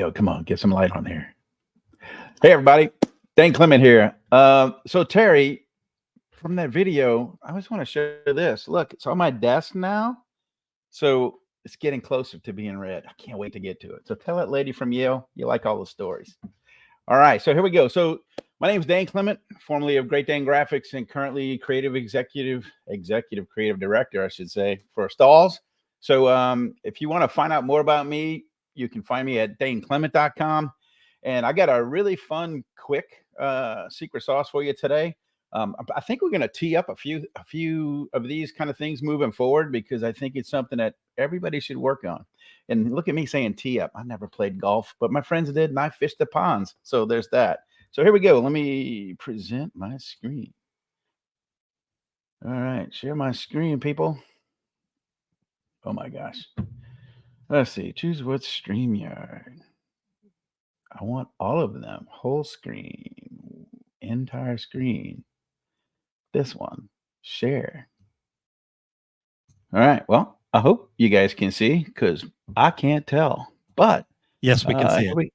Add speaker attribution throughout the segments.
Speaker 1: go. Come on, get some light on here. Hey, everybody. Dane Clement here. So Terry, from that video, I just want to show this. Look, it's on my desk now. So it's getting closer to being read. I can't wait to get to it. So tell that lady from Yale you like all the stories. All right, so here we go. So my name is Dane Clement, formerly of Great Dane Graphics and currently executive creative director, I should say, for Stalls. So if you want to find out more about me, you can find me at daneclement.com. And I got a really fun, quick secret sauce for you today. I think we're going to tee up a few of these kind of things moving forward because I think it's something that everybody should work on. And look at me saying tee up. I never played golf, but my friends did, and I fished the ponds. So there's that. So here we go. Let me present my screen. All right, share my screen, people. Oh my gosh. Let's see. Choose what StreamYard. I want all of them. Whole screen, entire screen. This one, share. All right. Well, I hope you guys can see because I can't tell. But
Speaker 2: yes, we can see it.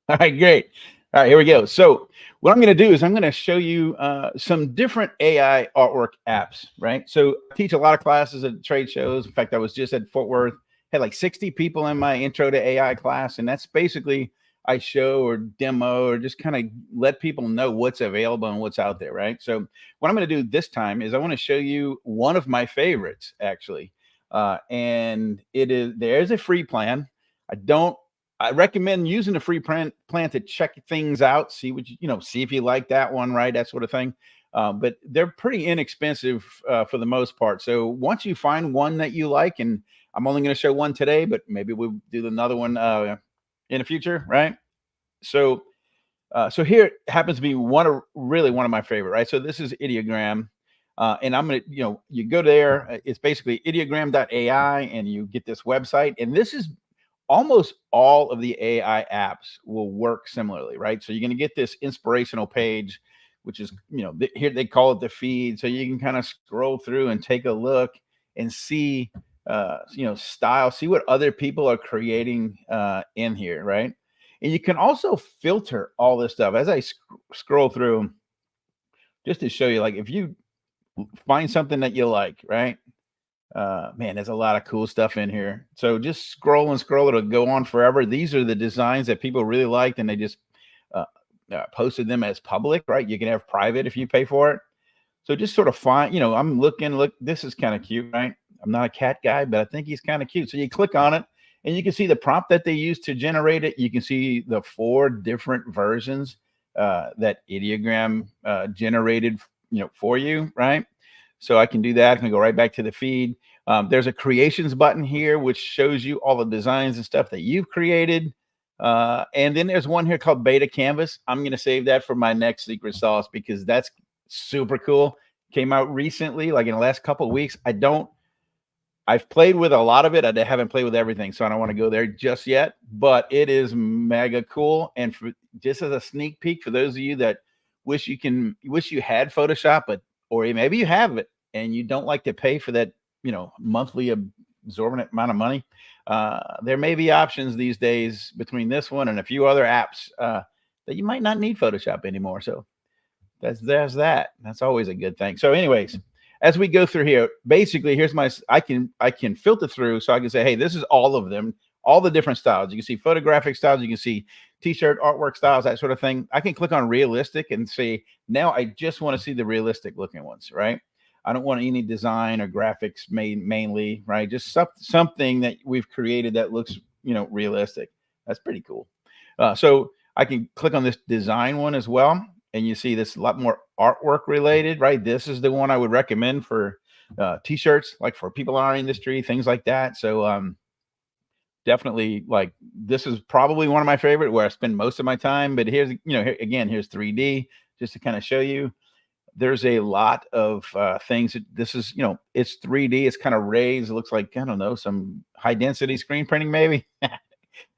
Speaker 1: All right, great. All right, here we go. So what I'm going to do is I'm going to show you some different AI artwork apps, right? So I teach a lot of classes at trade shows. In fact, I was just at Fort Worth, had like 60 people in my intro to AI class. And that's basically I show or demo or just kind of let people know what's available and what's out there, right? So what I'm going to do this time is I want to show you one of my favorites, actually. And there's a free plan. I recommend using the free plan to check things out, see what see if you like that one, right? That sort of thing. But they're pretty inexpensive for the most part. So once you find one that you like, and I'm only going to show one today, but maybe we'll do another one in the future, right? So here it happens to be one of my favorite, right? So this is Ideogram. And I'm going to, you go there, it's basically ideogram.ai and you get this website. And this is almost all of the AI apps will work similarly, right? So you're going to get this inspirational page, which is, here they call it the feed. So you can kind of scroll through and take a look and see, style, see what other people are creating in here, right? And you can also filter all this stuff as I scroll through, just to show you, like if you find something that you like, right? Man, there's a lot of cool stuff in here. So just scroll and scroll. It'll go on forever. These are the designs that people really liked, and they just posted them as public, right? You can have private if you pay for it. So just sort of find, I'm looking, look, this is kind of cute, right? I'm not a cat guy, but I think he's kind of cute. So you click on it and you can see the prompt that they used to generate it. You can see the 4 different versions that Ideogram generated, for you, right? So I can do that. I can go right back to the feed. There's a creations button here, which shows you all the designs and stuff that you've created. And then there's one here called Beta Canvas. I'm going to save that for my next secret sauce because that's super cool. Came out recently, like in the last couple of weeks. I've played with a lot of it. I haven't played with everything, so I don't want to go there just yet, but it is mega cool. And just as a sneak peek for those of you that wish you had Photoshop, or maybe you have it and you don't like to pay for that, monthly absorbent amount of money. There may be options these days between this one and a few other apps that you might not need Photoshop anymore. So there's that. That's always a good thing. So anyways, as we go through here, basically here's I can filter through, so I can say, hey, this is all of them, all the different styles. You can see photographic styles, you can see t-shirt artwork styles, that sort of thing. I can click on realistic and say, now I just want to see the realistic looking ones, right? I don't want any design or graphics mainly, right? Just something that we've created that looks, realistic. That's pretty cool. So I can click on this design one as well. And you see this a lot more artwork related, right? This is the one I would recommend for t-shirts, like for people in our industry, things like that. So definitely, like, this is probably one of my favorite where I spend most of my time. But here's, here's 3D just to kind of show you. There's a lot of things. This is, it's 3D. It's kind of raised. It looks like, I don't know, some high density screen printing, maybe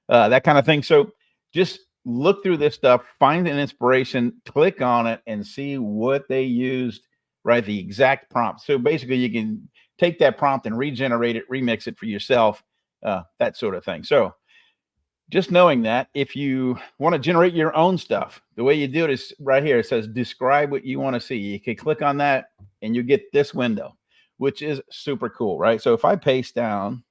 Speaker 1: that kind of thing. So just look through this stuff, find an inspiration, click on it, and see what they used, right? The exact prompt. So basically, you can take that prompt and regenerate it, remix it for yourself, that sort of thing. So just knowing that if you want to generate your own stuff, the way you do it is right here. It says describe what you want to see. You can click on that and you get this window, which is super cool, right? So if I paste down,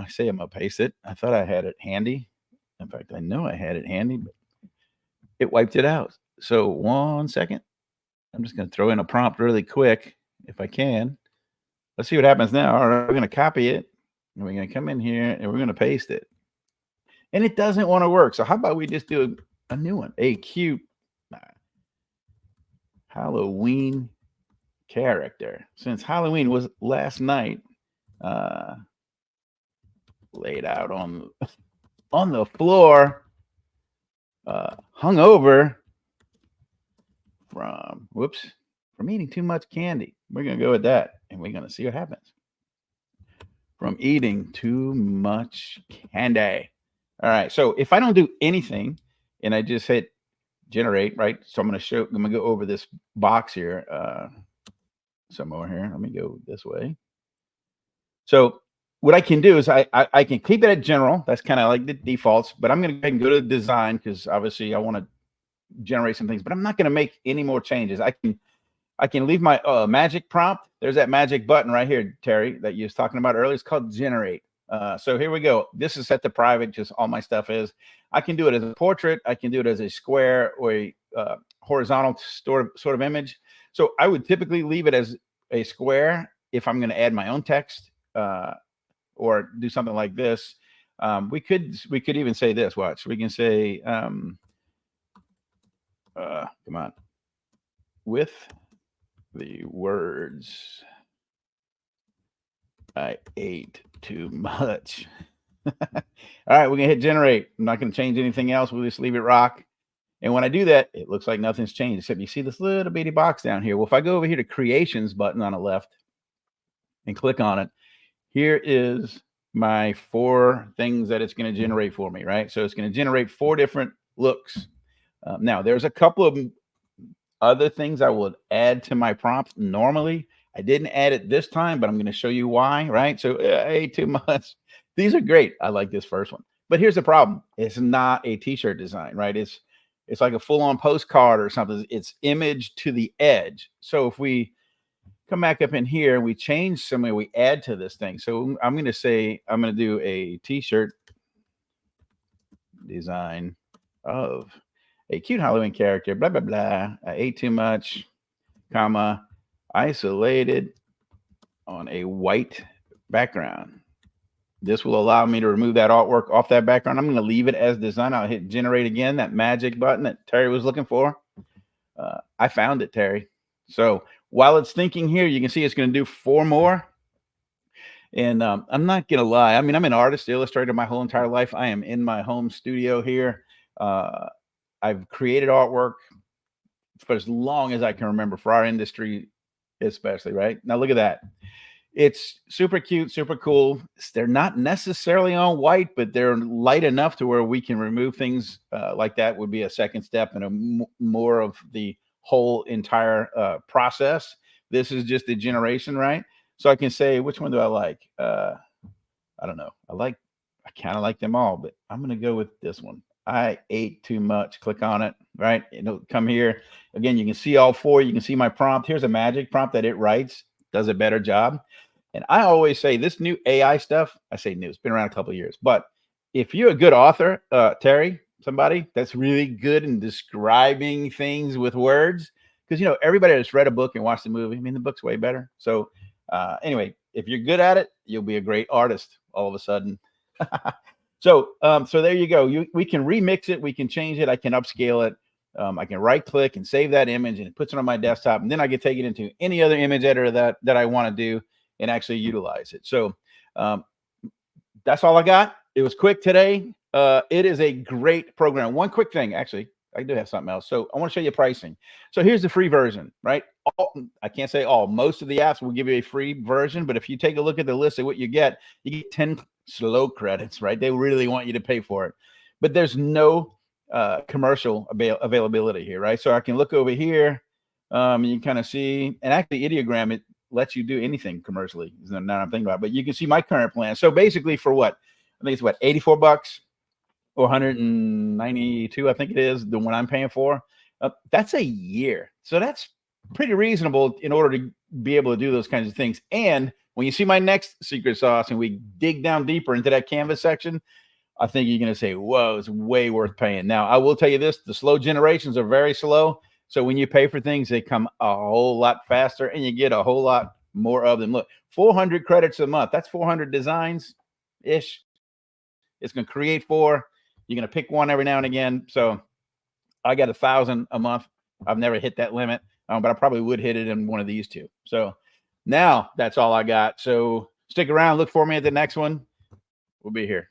Speaker 1: say I'm gonna paste it. I thought I had it handy. In fact, I know I had it handy, but it wiped it out. So 1 second. I'm just gonna throw in a prompt really quick if I can. Let's see what happens now. All right, we're gonna copy it and we're gonna come in here and we're gonna paste it. And it doesn't want to work. So how about we just do a new one? A cute Halloween character. Since Halloween was last night, laid out on the floor, hung over from eating too much candy. We're gonna go with that, and we're gonna see what happens. From eating too much candy. All right. So if I don't do anything, and I just hit generate, right? So I'm gonna go over this box here. Some more here. Let me go this way. So what I can do is I can keep it at general. That's kind of like the defaults, but I'm going to go ahead and go to design because obviously I want to generate some things, but I'm not going to make any more changes. I can leave my magic prompt. There's that magic button right here, Terry, that you was talking about earlier. It's called generate. So here we go. This is set to private, just all my stuff is. I can do it as a portrait. I can do it as a square or a horizontal sort of image. So I would typically leave it as a square if I'm going to add my own text or do something like this. We could even say this. Watch. We can say, come on, with the words, I ate too much. All right, we're gonna hit generate. I'm not gonna change anything else. We'll just leave it rock. And when I do that, it looks like nothing's changed, except you see this little bitty box down here. Well, if I go over here to creations button on the left and click on it, here is my 4 things that it's going to generate for me, right? So it's going to generate 4 different looks. Now, there's a couple of other things I would add to my prompt normally. I didn't add it this time, but I'm going to show you why, right? So I ate too much. These are great. I like this first one. But here's the problem. It's not a t-shirt design, right? It's like a full-on postcard or something. It's image to the edge. So if we come back up in here and we change something, we add to this thing. So I'm going to say, I'm going to do a t-shirt design of a cute Halloween character, blah, blah, blah. I ate too much, comma, isolated on a white background. This will allow me to remove that artwork off that background. I'm going to leave it as design. I'll hit generate again, that magic button that Terry was looking for. I found it, Terry. So while it's thinking here, you can see it's going to do 4 more. And I'm not going to lie. I mean, I'm an artist, illustrator my whole entire life. I am in my home studio here. I've created artwork for as long as I can remember for our industry, especially, right? Now, look at that. It's super cute, super cool. They're not necessarily on white, but they're light enough to where we can remove things like that would be a second step and more of the whole entire process. This is just a generation, right? So I can say, which one do I like? I don't know. I kind of like them all, but I'm going to go with this one. I ate too much. Click on it, right? It'll come here. Again, you can see all 4. You can see my prompt. Here's a magic prompt that it writes. Does a better job. And I always say this new AI stuff, I say new, it's been around a couple of years, but if you're a good author, Terry, somebody that's really good in describing things with words, because, everybody that's read a book and watched the movie, I mean, the book's way better. So anyway, if you're good at it, you'll be a great artist all of a sudden. So there you go. We can remix it. We can change it. I can upscale it. I can right click and save that image and it puts it on my desktop. And then I can take it into any other image editor that I want to do and actually utilize it. So that's all I got. It was quick today. It is a great program. One quick thing, actually, I do have something else. So I want to show you pricing. So here's the free version, right? I can't say all. Most of the apps will give you a free version, but if you take a look at the list of what you get 10 slow credits, right? They really want you to pay for it. But there's no commercial availability here, right? So I can look over here. You can kind of see, and actually Ideogram, it lets you do anything commercially. Now I'm thinking about it, but you can see my current plan. So basically for what? I think it's what, $84. or 192, I think it is, the one I'm paying for. That's a year. So that's pretty reasonable in order to be able to do those kinds of things. And when you see my next secret sauce and we dig down deeper into that Canvas section, I think you're going to say, whoa, it's way worth paying. Now, I will tell you this, the slow generations are very slow. So when you pay for things, they come a whole lot faster and you get a whole lot more of them. Look, 400 credits a month. That's 400 designs-ish. It's going to create 4. You're going to pick one every now and again. So I got 1,000 a month. I've never hit that limit, but I probably would hit it in one of these two. So now that's all I got. So stick around. Look for me at the next one. We'll be here.